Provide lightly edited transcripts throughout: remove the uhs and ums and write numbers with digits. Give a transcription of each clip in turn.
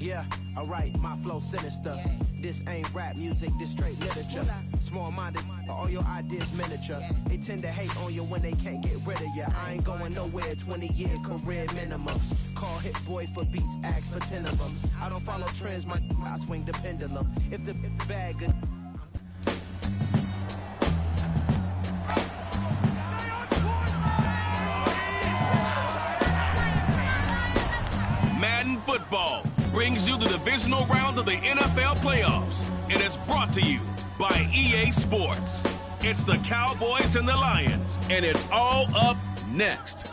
Yeah, alright, my flow sinister. This ain't rap music, this straight literature. Small-minded, all your ideas miniature. They tend to hate on you when they can't get rid of you. I ain't going nowhere, 20-year career minimum. Call Hit Boy for beats, ask for 10 of them. I don't follow trends, I swing the pendulum. If the bag good. Madden football brings you the divisional round of the NFL playoffs, and it's brought to you by EA Sports. It's the Cowboys and the Lions, and it's all up next.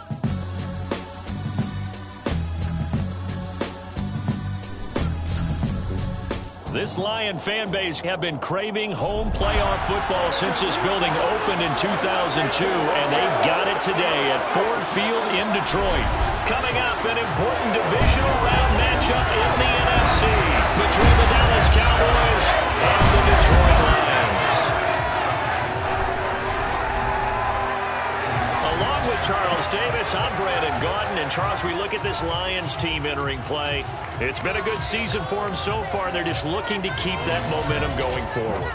This Lion fan base have been craving home playoff football since this building opened in 2002, and they've got it today at Ford Field in Detroit. Coming up, an important divisional round matchup in the NFC between the Dallas Cowboys and the Detroit Lions. Along with Charles Davis, I'm Brandon Gaudin. And Charles, we look at this Lions team entering play. It's been a good season for them so far. They're just looking to keep that momentum going forward.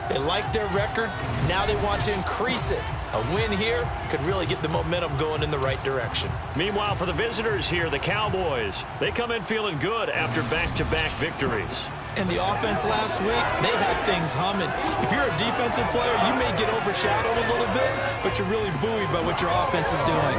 They like their record. Now they want to increase it. A win here could really get the momentum going in the right direction. Meanwhile, for the visitors here, the Cowboys, they come in feeling good after back-to-back victories. And the offense last week, they had things humming. If you're a defensive player, you may get overshadowed a little bit, but you're really buoyed by what your offense is doing.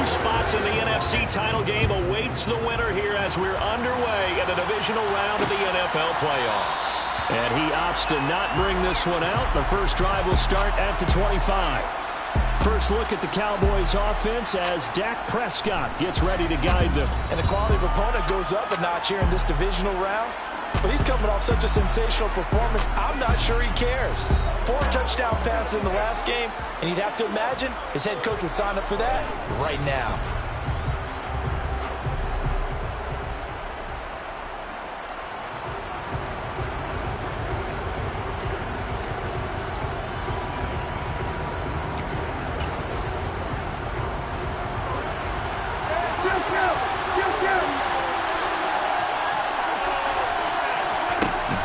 Spots in the NFC title game awaits the winner here as we're underway in the divisional round of the NFL playoffs. And he opts to not bring this one out. The first drive will start at the 25. First look at the Cowboys offense as Dak Prescott gets ready to guide them. And the quality of opponent goes up a notch here in this divisional round. But he's coming off such a sensational performance, I'm not sure he cares. 4 touchdown passes in the last game, and you'd have to imagine his head coach would sign up for that right now.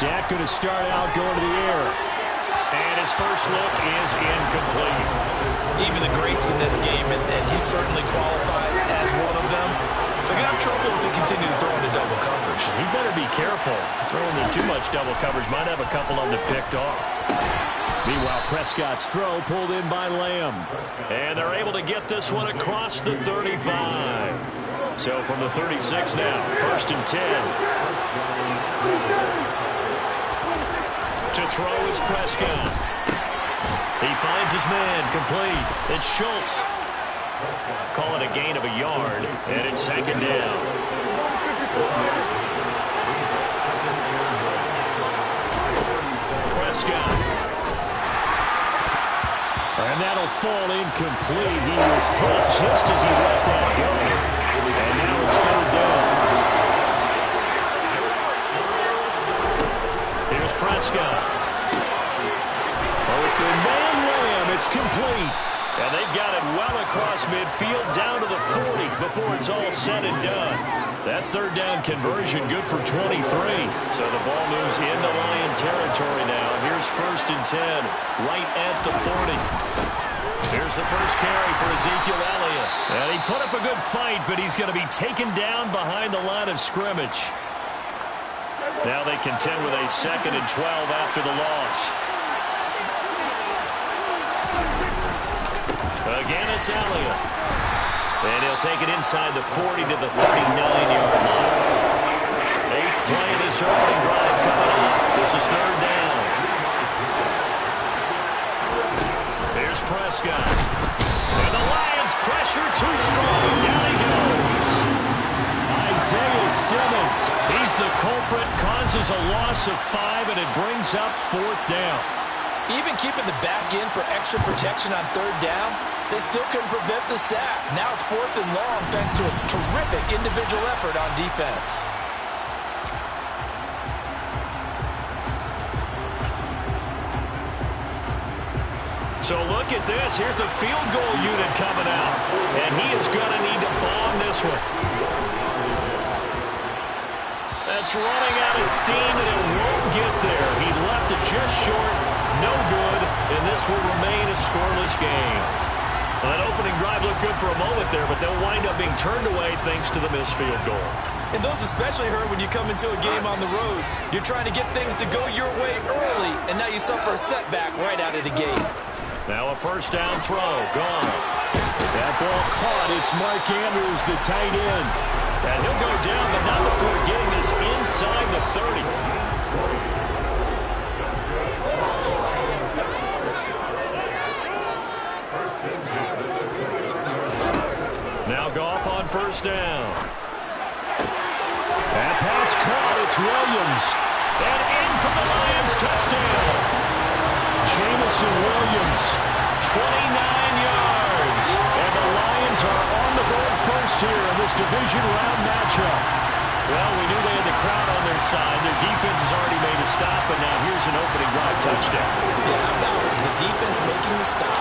Dak going to start out going to the air. And his first look is incomplete. Even the greats in this game, and he certainly qualifies as one of them, they're going to have trouble if they continue to throw into double coverage. He better be careful. Throwing in too much double coverage might have a couple of them picked off. Meanwhile, Prescott's throw pulled in by Lamb. And they're able to get this one across the 35. So from the 36 now, 1st and 10. To throw is Prescott. He finds his man, complete. It's Schultz. Call it a gain of a yard, and it's 2nd down. Prescott. And that'll fall incomplete. He was hit just as he let that go. And now it's 3rd down. Here's Prescott. Open man Lamb. It's complete. And they've got it well across midfield down to the 40 before it's all said and done. That 3rd down conversion good for 23. So the ball moves into Lion territory now. Here's 1st and 10 right at the 40. Here's the first carry for Ezekiel Elliott. And he put up a good fight, but he's going to be taken down behind the line of scrimmage. Now they contend with a 2nd and 12 after the loss. Again, it's Elliott. And he'll take it inside the 40 to the 39-yard line. 8th play of this opening drive coming up. This is 3rd down. Here's Prescott. And the Lions pressure too strong. Down he goes. Isaiah Simmons. He's the culprit, causes a loss of 5, and it brings up 4th down. Even keeping the back in for extra protection on 3rd down, they still couldn't prevent the sack. Now it's 4th and long thanks to a terrific individual effort on defense. So look at this. Here's the field goal unit coming out. And he is going to need to bomb this one. That's running out of steam, and it won't get there. He left it just short. No good. And this will remain a scoreless game. Well, that opening drive looked good for a moment there, but they'll wind up being turned away thanks to the missed field goal. And those especially hurt when you come into a game on the road. You're trying to get things to go your way early, and now you suffer a setback right out of the gate. Now a first down throw. Gone. That ball caught. It's Mark Andrews, the tight end. And he'll go down, but not before getting this inside the 30. Now Goff on first down. That pass caught. It's Williams. And in for the Lions touchdown. Jamison Williams, 29 yards. And the Lions are on the board first here in this division round matchup. Well, we knew they had the crowd on their side. Their defense has already made a stop, but now here's an opening drive touchdown. Yeah, how about the defense making the stop,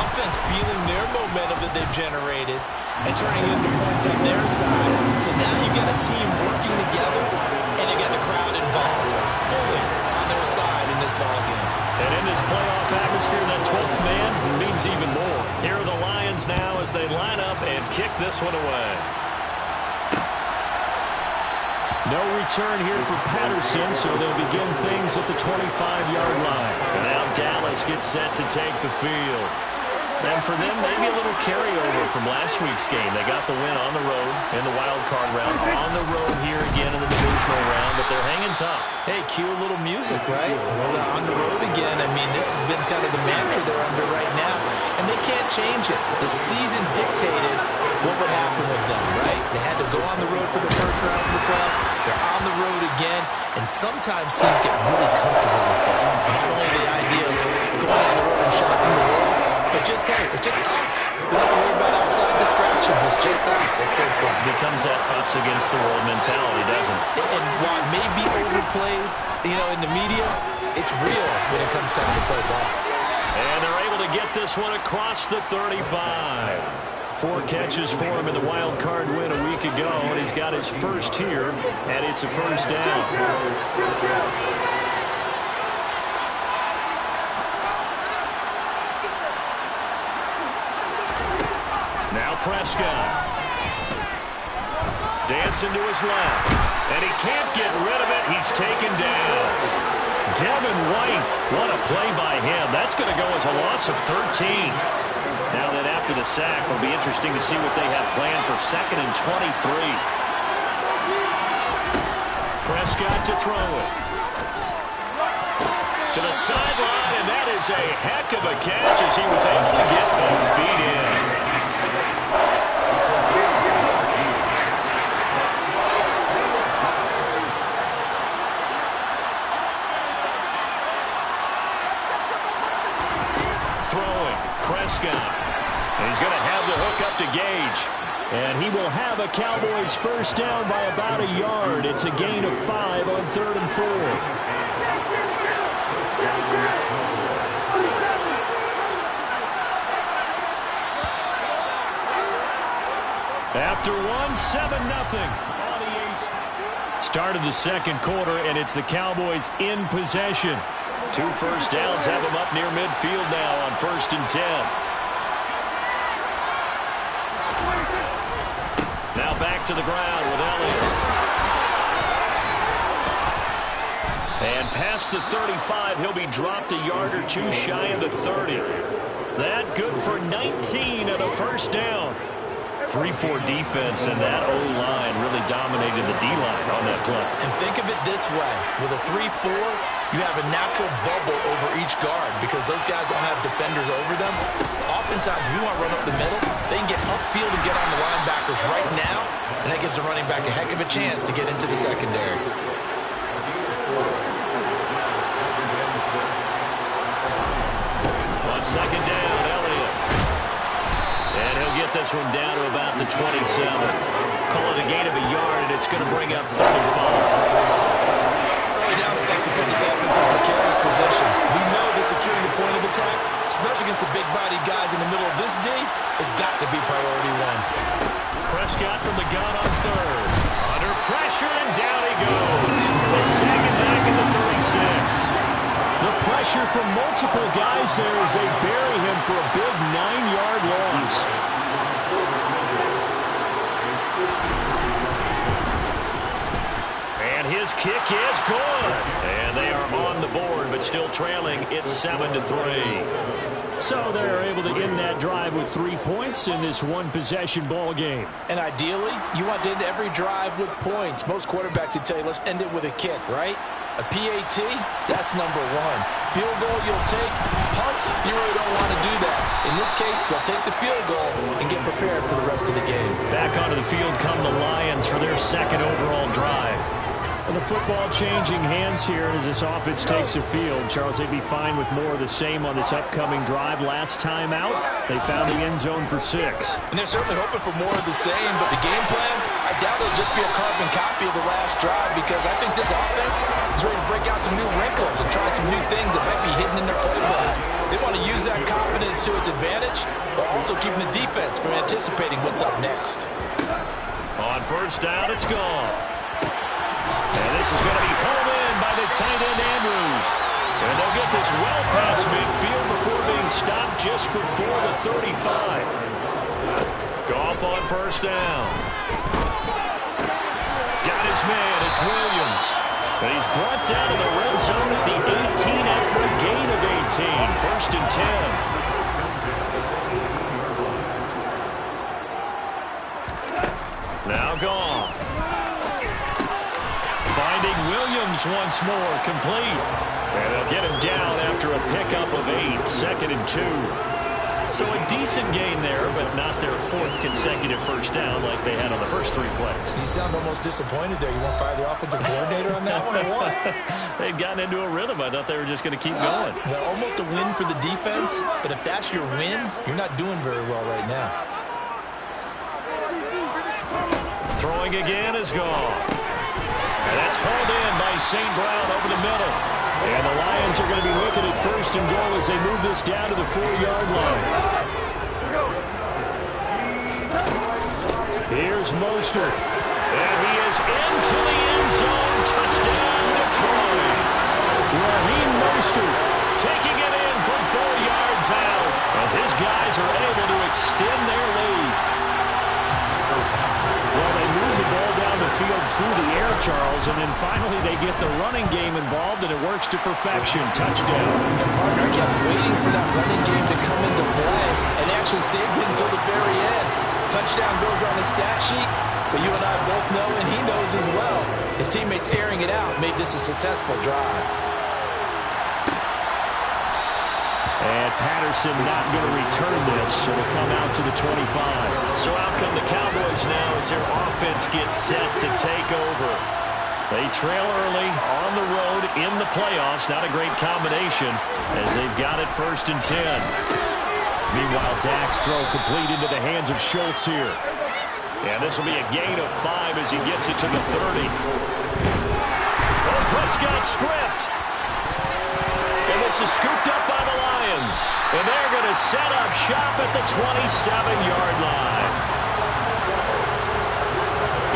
offense feeling their momentum that they've generated, and turning it into points on their side. So now you got a team working together, and you got the crowd involved fully on their side in this ballgame. And in this playoff atmosphere, that 12th man means even more. Here are the Lions now as they line up and kick this one away. No return here for Patterson, so they'll begin things at the 25-yard line. And now Dallas gets set to take the field. And for them, maybe a little carryover from last week's game. They got the win on the road in the wild card round. On the road here again in the divisional round, but they're hanging tough. Hey, cue a little music, right? On the road again. I mean, this has been kind of the mantra they're under right now, and they can't change it. The season dictated what would happen with them, right? They had to go on the road for the first round of the playoff. They're on the road again, and sometimes teams get really comfortable with that. Not only the idea of going on the road and shocking the world, but just, hey, it's just us. We don't have to worry about outside distractions. It's just us. Let's go play. It becomes that us against the world mentality, doesn't it? And while it may be overplayed, in the media, it's real when it comes time to play ball. And they're able to get this one across the 35. 4 catches for him in the wild card win a week ago, and he's got his first here, and it's a first down. Now Prescott. Dancing to his left. And he can't get rid of it. He's taken down. Devin White, what a play by him. That's going to go as a loss of 13. Now that after the sack, it'll be interesting to see what they have planned for 2nd and 23. Prescott to throw it. To the sideline, and that is a heck of a catch as he was able to get both feet in. Prescott. He's going to have the hook up to Gage. And he will have a Cowboys first down by about a yard. It's a gain of 5 on 3rd and 4. After 1, 7-0. Started the second quarter, and it's the Cowboys in possession. 2 first downs have them up near midfield now on 1st and 10. Now back to the ground with Elliott. And past the 35, he'll be dropped a yard or 2 shy of the 30. That good for 19 and a first down. 3-4 defense, and that O-line really dominated the D-line on that play. And think of it this way. With a 3-4, you have a natural bubble over each guard because those guys don't have defenders over them. Oftentimes, we want to run up the middle. They can get upfield and get on the linebackers right now, and that gives the running back a heck of a chance to get into the secondary. On 2nd down, Elliott. And he'll get this one down to about the 27. Call it a gain of a yard, and it's going to bring up 3rd and 5. Early down stuff to put this offense in precarious position. We know this securing the point of attack, especially against the big-bodied guys in the middle of this D, has got to be priority one. Prescott from the gun on third. Under pressure, and down he goes. The second back at the 36. The pressure from multiple guys there as they bury him for a big 9-yard loss. And his kick is good. And they are on the board, but still trailing. It's 7-3. So they're able to end that drive with 3 points in this one-possession ball game. And ideally, you want to end every drive with points. Most quarterbacks would tell you, let's end it with a kick, right? A PAT, that's number one. Field goal you'll take. Punts, you really don't want to do that. In this case, they'll take the field goal and get prepared for the rest of the game. Back onto the field come the Lions for their second overall drive. And the football changing hands here as this offense takes the field. Charles, they'd be fine with more of the same on this upcoming drive. Last time out, they found the end zone for 6. And they're certainly hoping for more of the same, but the game plan, I doubt it'll just be a carbon copy of the last drive, because I think this offense is ready to break out some new wrinkles and try some new things that might be hidden in their playbook. They want to use that confidence to its advantage, while also keeping the defense from anticipating what's up next. On first down, it's gone. And this is going to be pulled in by the tight end, Andrews. And they'll get this well past midfield before being stopped just before the 35. Goff on first down. Got his man, it's Williams. And he's brought down to the red zone at the 18 after a gain of 18. First and 10. Now Goff. Finding Williams once more, complete. And they'll get him down after a pickup of 8, 2nd and 2. So a decent gain there, but not their 4th consecutive first down like they had on the first 3 plays. You sound almost disappointed there. You want to fire the offensive coordinator on that one or what? They'd gotten into a rhythm. I thought they were just going to keep going. Well, almost a win for the defense, but if that's your win, you're not doing very well right now. Throwing again is gone. And that's hauled in by St. Brown over the middle. And the Lions are going to be looking at first and goal as they move this down to the 4-yard line. Here's Mostert. And he is into the end zone. Touchdown, Detroit. Raheem Mostert taking it in from 4 yards out as his guys are able to extend their lead. Well, they move the ball down the field through the air, Charles, and then finally they get the running game involved, and it works to perfection. Touchdown. And Parker kept waiting for that running game to come into play and actually saved it until the very end. Touchdown goes on the stat sheet, but you and I both know, and he knows as well, his teammates airing it out made this a successful drive. And Patterson not going to return this. It'll come out to the 25. So out come the Cowboys now as their offense gets set to take over. They trail early on the road in the playoffs. Not a great combination as they've got it first and 10. Meanwhile, Dak's throw complete into the hands of Schultz here. And this will be a gain of 5 as he gets it to the 30. Oh, Prescott stripped. And this is scooped up by the Lions. And they're going to set up shop at the 27-yard line.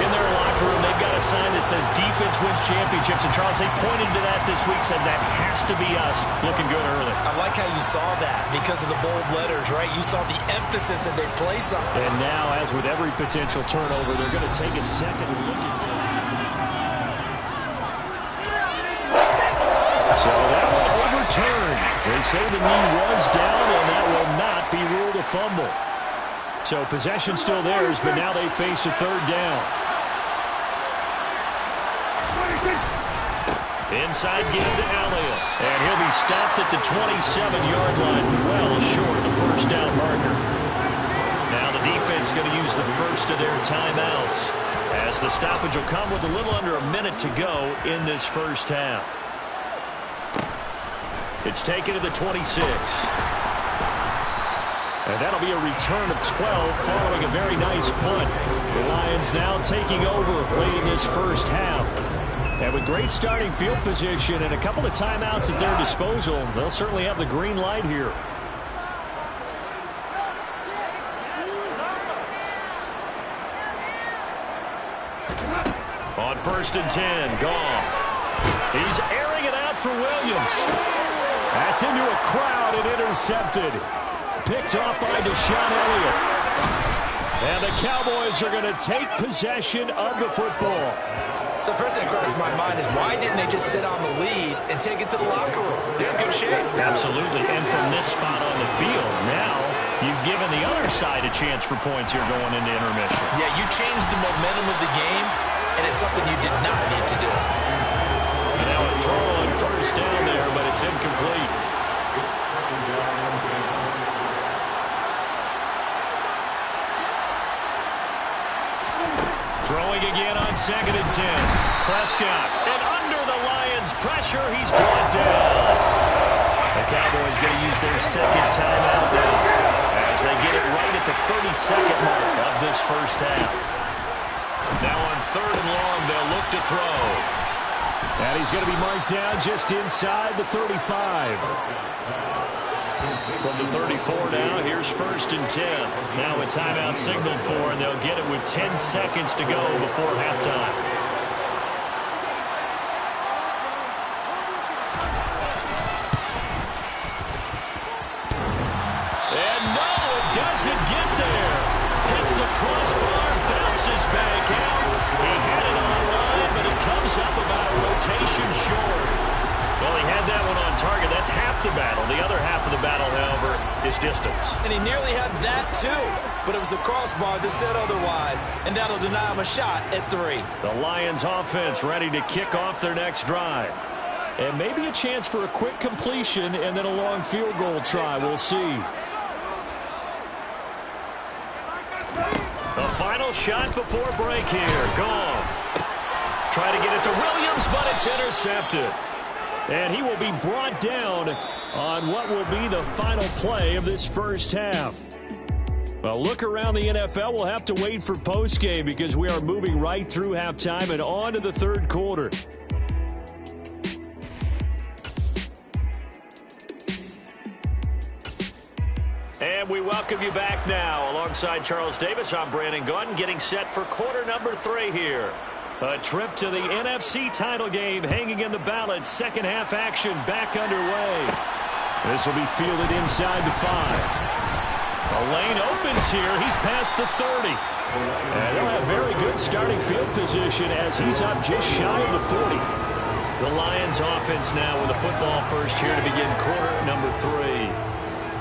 In their locker room, they've got a sign that says defense wins championships. And Charles, they pointed to that this week, said that has to be us. Looking good early. I like how you saw that because of the bold letters, right? You saw the emphasis that they place on. And now, as with every potential turnover, they're going to take a second look at this. So that one overturned. They say the knee was down, and that will not be ruled a fumble. So possession still theirs, but now they face a third down. Inside give to Elliott. And he'll be stopped at the 27-yard line, well short of the first down marker. Now the defense going to use the first of their timeouts as the stoppage will come with a little under a minute to go in this first half. It's taken to the 26. And that'll be a return of 12 following a very nice punt. The Lions now taking over late in this first half. And And with great starting field position and a couple of timeouts at their disposal, they'll certainly have the green light here. On 1st and 10, Goff. He's airing it out for Williams. That's into a crowd and intercepted. Picked off by Deshaun Elliott. And the Cowboys are going to take possession of the football. So first thing that crosses my mind is why didn't they just sit on the lead and take it to the locker room? They're in good shape. Absolutely. And from this spot on the field, now you've given the other side a chance for points here going into intermission. Yeah, you changed the momentum of the game, and it's something you did not need to do. And now a throw on 1st down there, but it's incomplete. Throwing again on 2nd and 10. Prescott. And under the Lions' pressure, he's brought down. The Cowboys going to use their 2nd timeout now as they get it right at the 32nd mark of this first half. Now on 3rd and long, they'll look to throw. And he's going to be marked down just inside the 35. From the 34 now, here's 1st and 10. Now a timeout signaled for, and they'll get it with 10 seconds to go before halftime. And no, it doesn't get there. Hits the crossbar, bounces back out. He had it on the line, but it comes up about a rotation short. Well, he had that one on target. That's half the battle. The other half of the battle, however, is distance. And he nearly had that, too. But it was the crossbar that said otherwise, and that'll deny him a shot at 3. The Lions offense ready to kick off their next drive. And maybe a chance for a quick completion and then a long field goal try. We'll see. The final shot before break here. Goff. Try to get it to Williams, but it's intercepted. And he will be brought down on what will be the final play of this first half. Well, look around the NFL. We'll have to wait for postgame because we are moving right through halftime and on to the 3rd quarter. And we welcome you back now. Alongside Charles Davis, I'm Brandon Gaudin, getting set for quarter number 3 here. A trip to the NFC title game hanging in the balance. Second half action back underway. This will be fielded inside the 5. The lane opens here. He's past the 30. And they'll have very good starting field position as he's up just shy of the 40. The Lions offense now with a football first here to begin quarter number 3.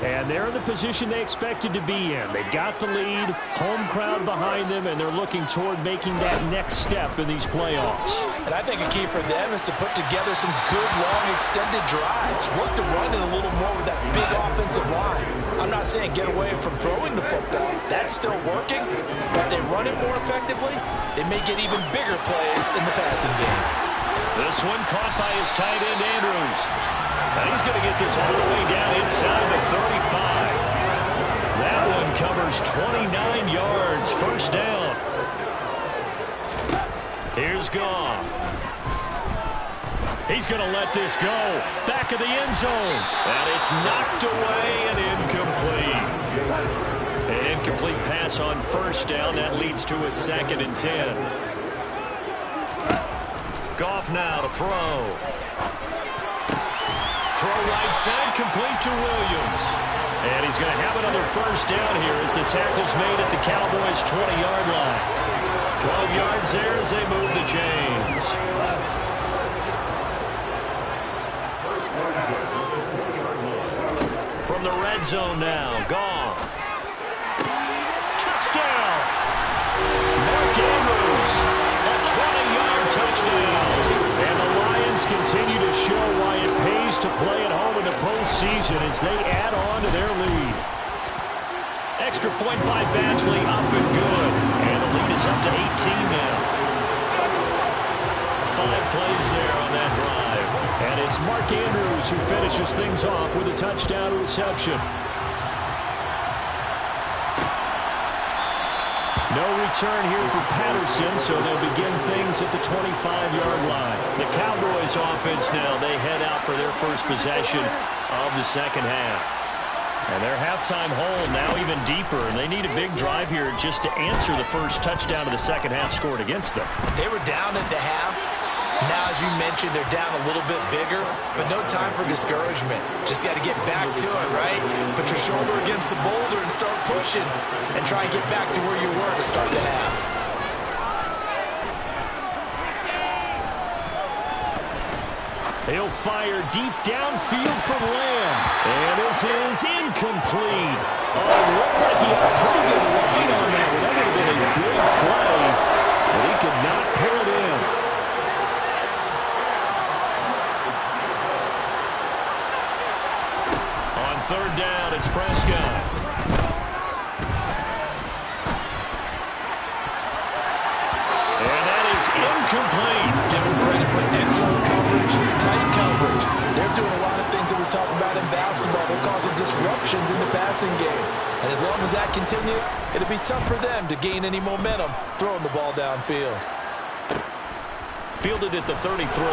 And they're in the position they expected to be in. They've got the lead, home crowd behind them, and they're looking toward making that next step in these playoffs. And I think a key for them is to put together some good, long, extended drives. Work the run in a little more with that big offensive line. I'm not saying get away from throwing the football. That's still working. But if they run it more effectively, they may get even bigger plays in the passing game. This one caught by his tight end, Andrews. And he's going to get this all the way down inside the 35. That one covers 29 yards. First down. Here's Goff. He's going to let this go. Back of the end zone. And it's knocked away and incomplete. An incomplete pass on first down. That leads to a 2nd and 10. Goff now to throw. Throw right side, complete to Williams. And he's going to have another first down here as the tackle's made at the Cowboys' 20-yard line. 12 yards there as they move the chains. From the red zone now, Goff. Touchdown! Mark Andrews, a 20-yard touchdown. And the Lions continue to show why it pays to play at home in the postseason as they add on to their lead. Extra point by Badgley, up and good. And the lead is up to 18 now. 5 plays there on that drive. And it's Mark Andrews who finishes things off with a touchdown reception. No return here for Patterson, so they'll begin things at the 25-yard line. The Cowboys offense now, they head out for their first possession of the second half. And their halftime hole now even deeper, and they need a big drive here just to answer the first touchdown of the second half scored against them. They were down at the half. Now, as you mentioned, they're down a little bit bigger, but no time for discouragement. Just got to get back to it, right? Put your shoulder against the boulder and start pushing and try and get back to where you were to start the half. He'll fire deep downfield from Lamb. And this is incomplete. Oh, it looked like he had a pretty good line on that. That would have been a big play, but he could not pull it in. On third down, it's Prescott. And that is incomplete. Give him credit for excellent coverage, tight coverage. They're doing a lot of things that we talk about in basketball. They're causing disruptions in the passing game. And as long as that continues, it'll be tough for them to gain any momentum throwing the ball downfield. Fielded at the 33.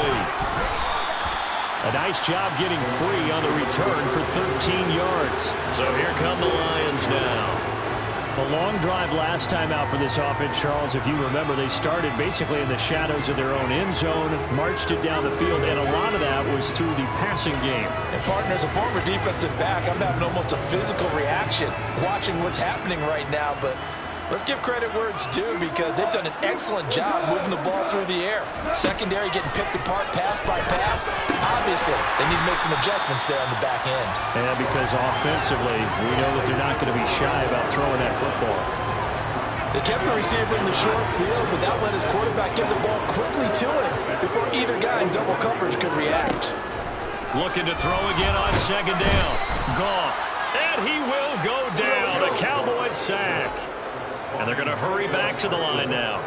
A nice job getting free on the return for 13 yards. So here come the Lions now. A long drive last time out for this offense, Charles. If you remember, they started basically in the shadows of their own end zone, marched it down the field, and a lot of that was through the passing game. And partner, as a former defensive back, I'm having almost a physical reaction watching what's happening right now, but let's give credit where it's due because they've done an excellent job moving the ball through the air. Secondary getting picked apart pass by pass. Obviously, they need to make some adjustments there on the back end. And because offensively, we know that they're not going to be shy about throwing that football. They kept the receiver in the short field, but that let his quarterback get the ball quickly to him before either guy in double coverage could react. Looking to throw again on second down. Goff. And he will go down. A Cowboys sack. And they're going to hurry back to the line now.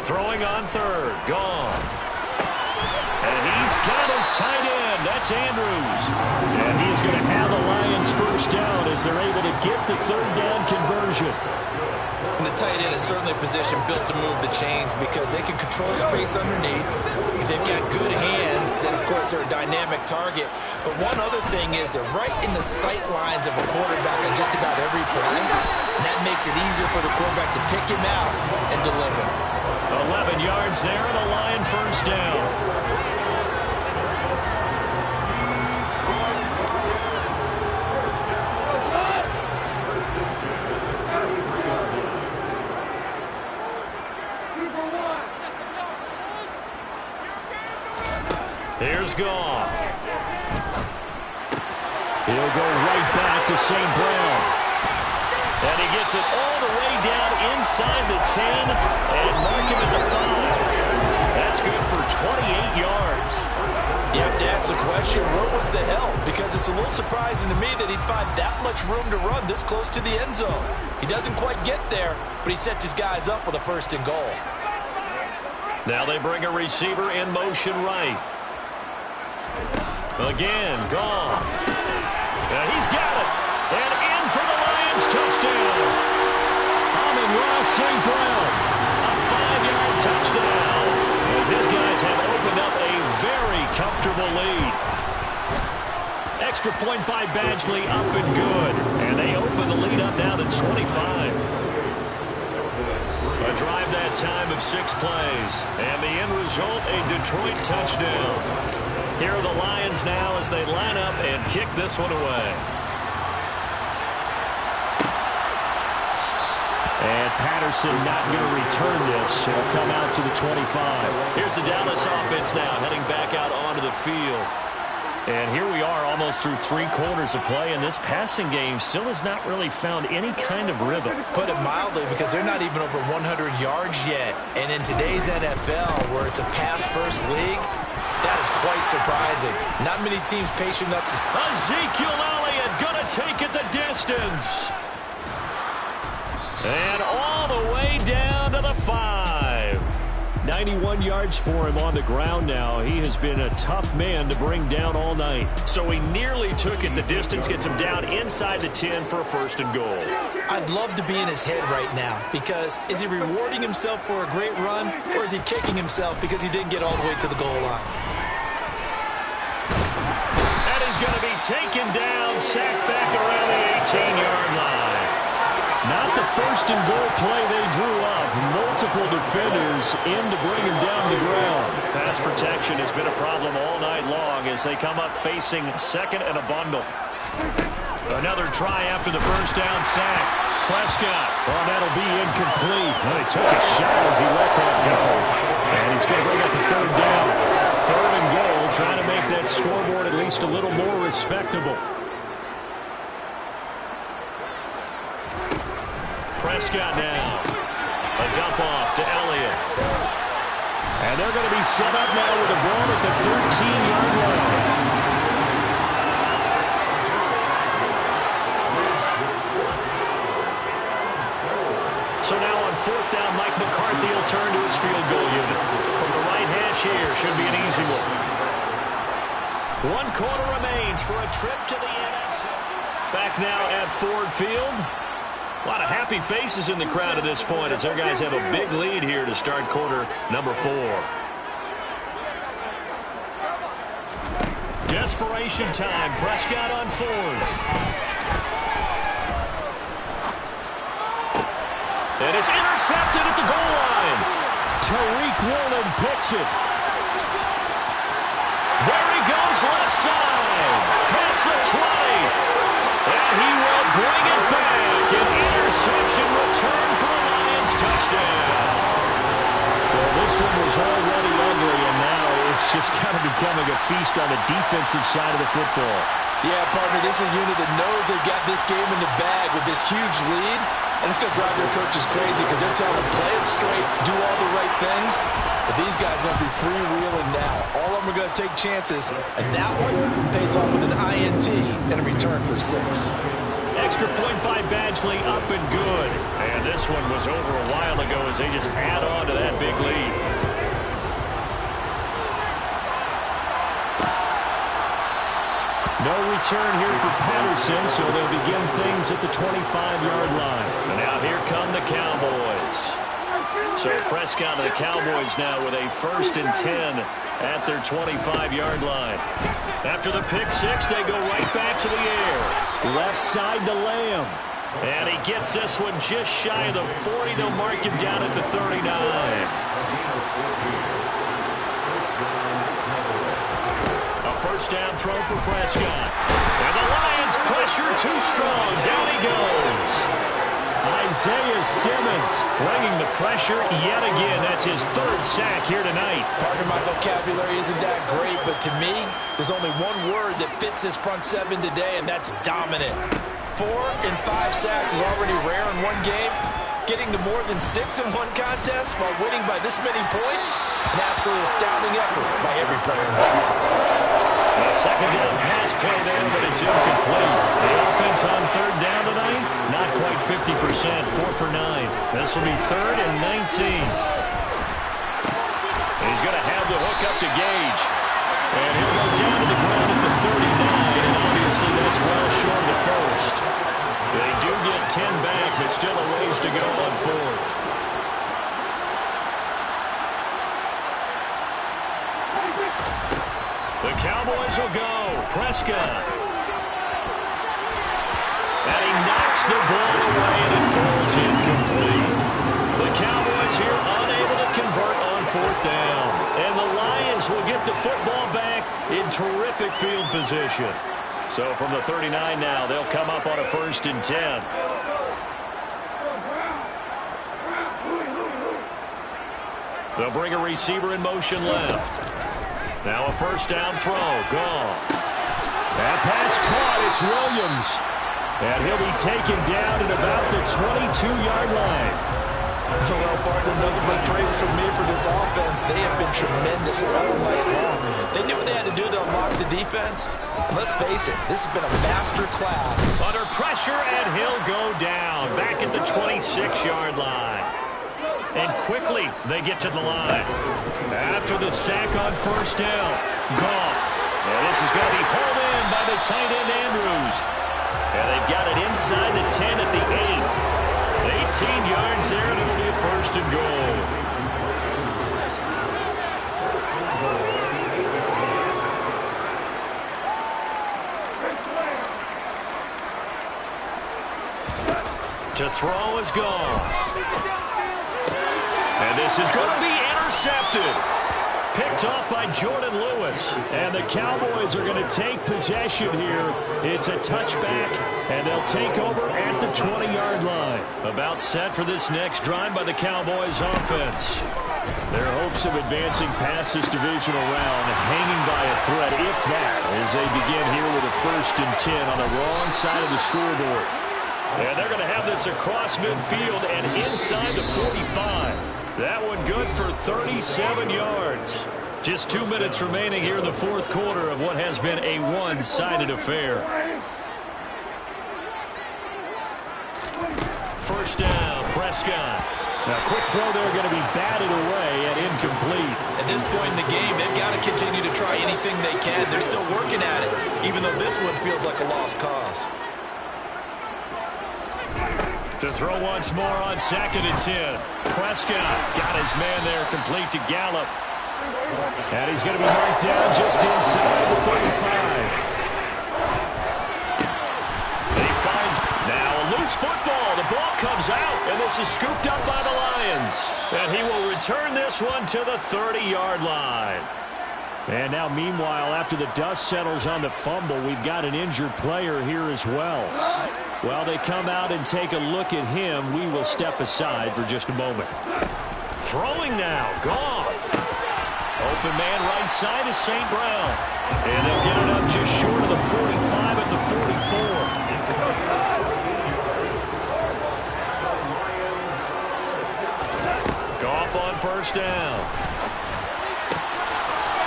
Throwing on third. Goff. And he's got his tight end. That's Andrews. And he's going to have the Lions first down as they're able to get the third down conversion. And the tight end is certainly a position built to move the chains because they can control space underneath. If they've got good hands, then, of course, they're a dynamic target. But one other thing is they're right in the sight lines of a quarterback on just about every play. And that makes it easier for the quarterback to pick him out and deliver. 11 yards there and a Lion first down. Here's Goff. He'll go right back to St. Brown. And he gets it all the way down inside the 10 and mark him at the 5. That's good for 28 yards. You have to ask the question, where was the help? Because it's a little surprising to me that he'd find that much room to run this close to the end zone. He doesn't quite get there, but he sets his guys up with a first and goal. Now they bring a receiver in motion right. Again, Goff. And he's got it. And in for the Lions touchdown. Amon-Ra St. Brown. A 5-yard touchdown. As his guys have opened up a very comfortable lead. Extra point by Badgley up and good. And they open the lead up now to 25. A drive that time of 6 plays. And the end result, a Detroit touchdown. Here are the Lions now as they line up and kick this one away. And Patterson not going to return this. It'll come out to the 25. Here's the Dallas offense now heading back out onto the field. And here we are almost through 3 quarters of play, and this passing game still has not really found any kind of rhythm. Put it mildly, because they're not even over 100 yards yet. And in today's NFL, where it's a pass-first league, that is quite surprising. Not many teams patient enough to... Ezekiel Elliott going to take it the distance. And all the way down to the 5. 91 yards for him on the ground now. He has been a tough man to bring down all night. So he nearly took it the distance, gets him down inside the 10 for a 1st and goal. I'd love to be in his head right now, because is he rewarding himself for a great run, or is he kicking himself because he didn't get all the way to the goal line? That is going to be taken down, sacked back around the 18-yard line. Not the 1st and goal play they drew up. Multiple defenders in to bring him down the ground. Pass protection has been a problem all night long as they come up facing 2nd and a bundle. Another try after the 1st down sack. Prescott. Well, that'll be incomplete. Well, he took a shot as he let that go. And he's going to bring up the 3rd down. 3rd and goal, trying to make that scoreboard at least a little more respectable. Prescott now. A dump off to Elliott. And they're going to be set up now with a ball at the 13-yard line. So now on 4th down, Mike McCarthy will turn to his field goal unit. From the right hash here, should be an easy one. 1 quarter remains for a trip to the NFC. Back now at Ford Field. A lot of happy faces in the crowd at this point as their guys have a big lead here to start quarter number 4. Desperation time. Prescott on 4th. And it's intercepted at the goal line. Tariq Woolen picks it. There he goes left side. Past the 20. And he will bring it back. An interception return for a Lions touchdown. Well, this one was already ugly, and now it's just kind of becoming a feast on the defensive side of the football. Yeah, partner, this is a unit that knows they've got this game in the bag with this huge lead. And it's going to drive their coaches crazy because they're telling them, play it straight, do all the right things. But these guys are going to be freewheeling now. All of them are going to take chances. And that one pays off with an INT and a return for 6. Extra point by Badgley, up and good. And this one was over a while ago as they just add on to that big lead. No return here for Patterson, so they'll begin things at the 25-yard line. And now here come the Cowboys. So Prescott of the Cowboys now with a 1st and 10 at their 25-yard line. After the pick 6, they go right back to the air. Left side to Lamb. And he gets this one just shy of the 40. They'll mark him down at the 39. A 1st down throw for Prescott. And the Lions pressure too strong. Down he goes. Isaiah Simmons bringing the pressure yet again. That's his 3rd sack here tonight. Partner, my vocabulary isn't that great, but to me, there's only one word that fits this front 7 today, and that's dominant. 4 and 5 sacks is already rare in one game. Getting to more than 6 in one contest while winning by this many points, an absolutely astounding effort by every player involved. A 2nd down pass play there, but it's incomplete. The offense on 3rd down tonight, not quite 50%, 4 for 9. This will be 3rd and 19. He's going to have the hook up to Gage. And he'll go down to the ground at the 39, and obviously that's well short of the 1st. They do get 10 back, but still a ways to go on 4th. The Cowboys will go. Prescott. And he knocks the ball away, and it falls incomplete. The Cowboys here unable to convert on 4th down. And the Lions will get the football back in terrific field position. So from the 39 now, they'll come up on a 1st and 10. They'll bring a receiver in motion left. Now a 1st down throw. Gone. That pass caught. It's Williams. And he'll be taken down at about the 22-yard line. Well, partner, nothing but praise from me for this offense. They have been tremendous all night long. They knew what they had to do to unlock the defense. Let's face it, this has been a master class. Under pressure, and he'll go down. Back at the 26-yard line. And quickly, they get to the line. After the sack on first down, Goff. And this is going to be pulled in by the tight end, Andrews. And they've got it inside the 10 at the 8. 18 yards there, and it'll be a first and goal. To throw is gone. And this is going to be intercepted. Picked off by Jordan Lewis. And the Cowboys are going to take possession here. It's a touchback, and they'll take over at the 20-yard line. About set for this next drive by the Cowboys offense. Their hopes of advancing past this divisional round hanging by a thread, if that, as they begin here with a 1st and 10 on the wrong side of the scoreboard. And they're going to have this across midfield and inside the 45. That one good for 37 yards. Just 2 minutes remaining here in the 4th quarter of what has been a one-sided affair. First down, Prescott. Now, quick throw there going to be batted away and incomplete. At this point in the game, they've got to continue to try anything they can. They're still working at it, even though this one feels like a lost cause. To throw once more on 2nd and 10. Prescott got his man there, complete to Gallup. And he's going to be marked down just inside the 35. He finds now a loose football. The ball comes out, and this is scooped up by the Lions. And he will return this one to the 30-yard line. And now, meanwhile, after the dust settles on the fumble, we've got an injured player here as well. While they come out and take a look at him, we will step aside for just a moment. Throwing now, Goff. Open man right side is St. Brown. And they'll get it up just short of the 45 at the 44. Goff on first down.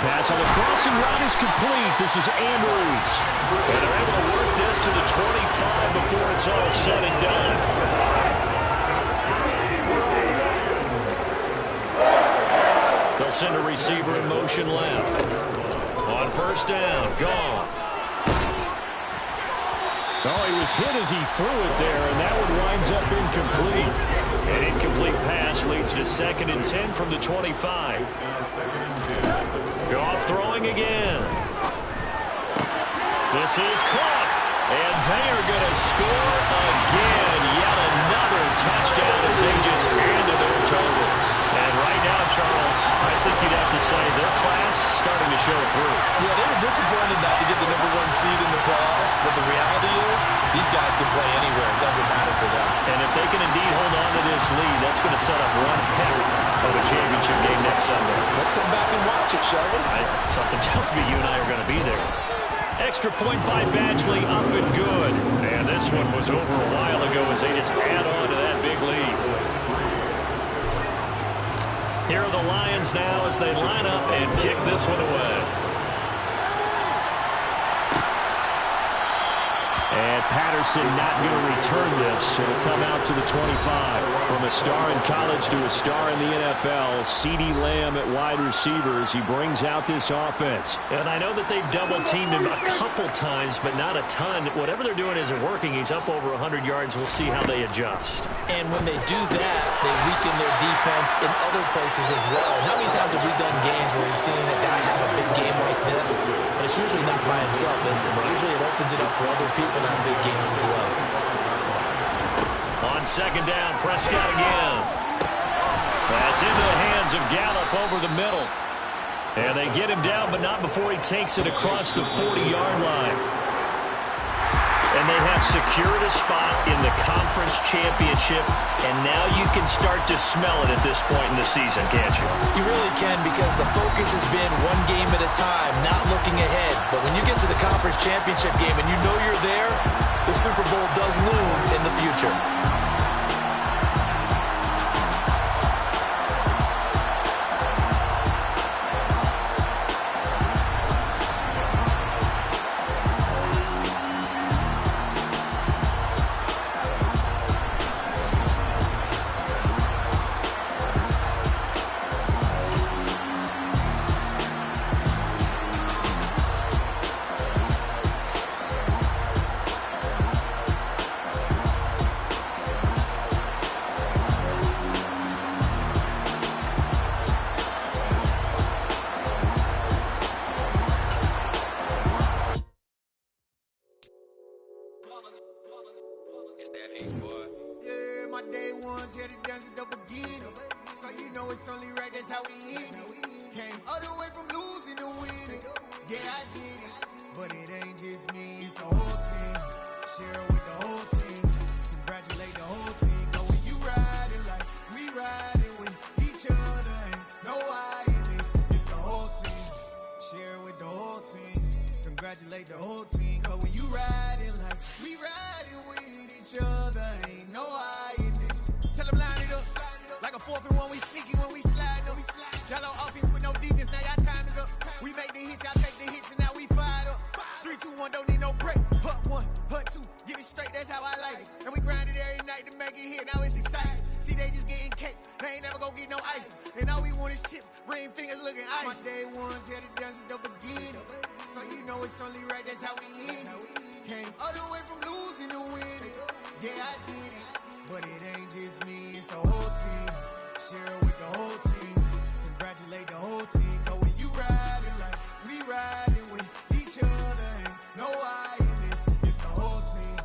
Pass on the crossing route is complete. This is Andrews. And they're able to work this to the 25 before it's all said and done. They'll send a receiver in motion left. On first down, Goff. Oh, he was hit as he threw it there, and that one winds up incomplete. An incomplete pass leads to 2nd and 10 from the 25. Goff throwing again. This is caught. And they are going to score again. Yet another touchdown as they just handed their totals. And right now, Charles, I think you'd have to say their class starting to show through. Yeah, they were disappointed not to get the #1 seed in the playoffs, but the reality is these guys can play anywhere. It doesn't matter for them. And if they can indeed hold on to this lead, that's going to set up one heck of a championship game next Sunday. Let's come back and watch it, shall we? Something tells me you and I are going to be there. Extra point by Badgley, up and good. And this one was over a while ago as they just add on to that big lead. Here are the Lions now as they line up and kick this one away. And Patterson not going to return this. It'll come out to the 25. From a star in college to a star in the NFL, CeeDee Lamb at wide receiver as he brings out this offense. And I know that they've double-teamed him a couple times, but not a ton. Whatever they're doing isn't working. He's up over 100 yards. We'll see how they adjust. And when they do that, they weaken their defense in other places as well. And how many times have we done games where we've seen a guy have a big game like this? But it's usually not by himself, is it? Usually it opens it up for other people to have big games as well. On second down, Prescott again. That's into the hands of Gallup over the middle. And they get him down, but not before he takes it across the 40-yard line. And they have secured a spot in the conference championship, and now you can start to smell it at this point in the season, can't you? You really can, because the focus has been one game at a time, not looking ahead. But when you get to the conference championship game and you know you're there, the Super Bowl does loom in the future. know it's only right, that's how we end it. Came all the way from losing to winning. Yeah, I did it, but it ain't just me, it's the whole team. Share it with the whole team. Congratulate the whole team. Cause when you riding like we riding with each other, ain't no I in this, it's the whole team. Share it with the whole team. Congratulate the whole team. Cause when you riding like we riding with each other, ain't no I in this. Tell them line it up. Like a 4th and 1, we sneaky when we slide them. Yellow offense with no defense, now y'all time is up. We make the hits, y'all take the hits, and now we fired up. 3, 2, 1, don't need no break. Hut 1, hut 2, get it straight, that's how I like it. And we grind it every night to make it hit, now it's exciting. See, they just getting cake, they ain't never gonna get no ice. And all we want is chips, ring fingers looking ice. My day ones here to dance at the beginning. So you know it's only right, that's how we end it. Came all the way from losing to winning. Yeah, I did it, but it ain't just me, it's the whole team. Share it with the whole team. Congratulate the whole team. Cause when you riding like we riding with each other, ain't no I in this, it's the whole team.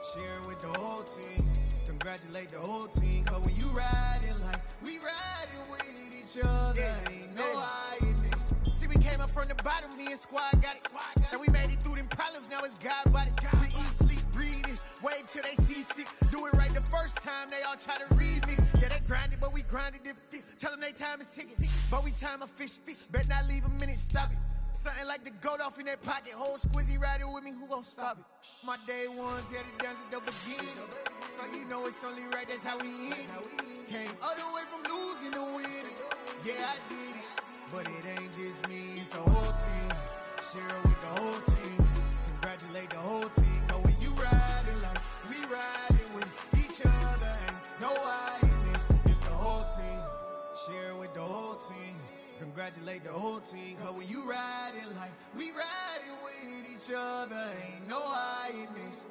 Share it with the whole team. Congratulate the whole team. Cause when you riding like we riding with each other, ain't no I in this. See, we came up from the bottom, me and squad got it. And we made it through them problems, now it's God body. We eat, sleep, breathe this, wave till they see sick. Do it right the first time, they all try to remix. Yeah, they grinded, but we grinded different. Tell them they time is ticking, but we time a fish. Bet not leave a minute, stop it. Something like the goat off in their pocket. Whole squizzy riding with me, who gon' stop it? My day ones here to dance at the beginning. So you know it's only right, that's how we end it. Came all the way from losing to winning. Yeah, I did it, but it ain't just me, it's the whole team. Share it with the whole team. Congratulate the whole team. Cause when you riding like we riding with each other, ain't no I in this, it's the whole team. Share it with the whole team. Congratulate the whole team. Cause when you riding like we riding with each other, ain't no I in this,